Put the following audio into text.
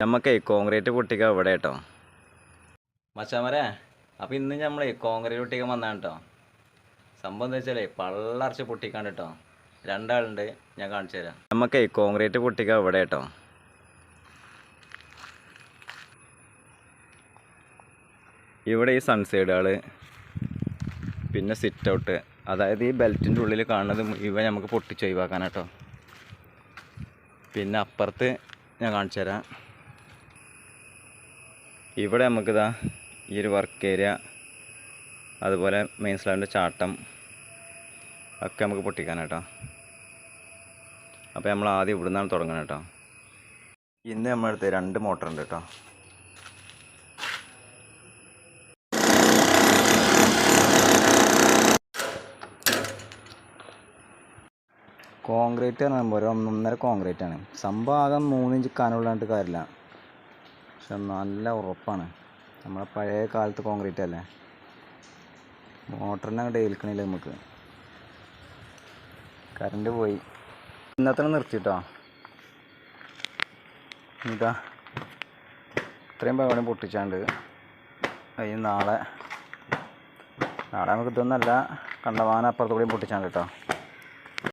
നമുക്കേ കോൺക്രീറ്റ് പൊട്ടിക്കാൻ ഇവിടെ കേട്ടോ മച്ചാമരെ. അപ്പോൾ ഇന്ന് നമ്മൾ കോൺക്രീറ്റ് പൊട്ടിക്കാൻ വന്നതാണ് കേട്ടോ. സംഭവം എന്താ വെച്ചാൽ പള്ളറച്ച് പൊട്ടിക്കാണ്ട് കേട്ടോ. രണ്ടാളുണ്ട്, ഞാൻ കാണിച്ചു തരാം. നമുക്കേ കോൺക്രീറ്റ് പൊട്ടിക്കാൻ ഇവിടെ കേട്ടോ. ഇവിടെ ഈ സൺസൈഡുകൾ, പിന്നെ സിറ്റ് ഔട്ട്, അതായത് ഈ ബെൽറ്റിൻ്റെ ഉള്ളിൽ കാണുന്നത് ഇവ നമുക്ക് പൊട്ടിച്ച് ഒഴിവാക്കാൻ കേട്ടോ. പിന്നെ അപ്പുറത്ത് ഞാൻ കാണിച്ചു തരാം. ഇവിടെ നമുക്കിതാ ഈ ഒരു വർക്ക് ഏരിയ, അതുപോലെ മെയിൻ സ്ലാബിൻ്റെ ചാട്ടം ഒക്കെ നമുക്ക് പൊട്ടിക്കാൻ കേട്ടോ. അപ്പോൾ നമ്മൾ ആദ്യം ഇവിടെ നിന്നാണ് തുടങ്ങുന്നത് കേട്ടോ. ഇന്ന് നമ്മളടുത്ത് 2 മോട്ടറുണ്ട് കേട്ടോ. കോൺക്രീറ്റ് എന്ന് പറയുമ്പോൾ 1.5 കോൺക്രീറ്റ് ആണ് സംഭവം. ആകെ 3 ഇഞ്ച് കനമുള്ളതായിട്ട് കാര്യമില്ല, പക്ഷെ നല്ല ഉറപ്പാണ്. നമ്മളെ പഴയ കാലത്ത് കോൺക്രീറ്റ് അല്ലേ. മോട്ടറിനെ അങ്ങോട്ട് ഏൽക്കണില്ല നമുക്ക്. കറണ്ട് പോയി, ഇന്നത്തെ നിർത്തിട്ടോ. ഇതാ ഇത്രയും പരിപാടി പൊട്ടിച്ചാണ്ട് അതിന് നാളെ നമുക്ക് ഇതൊന്നല്ല കണ്ടമാനം അപ്പുറത്തുകൂടിയും പൊട്ടിച്ചാണ്ട് കേട്ടോ.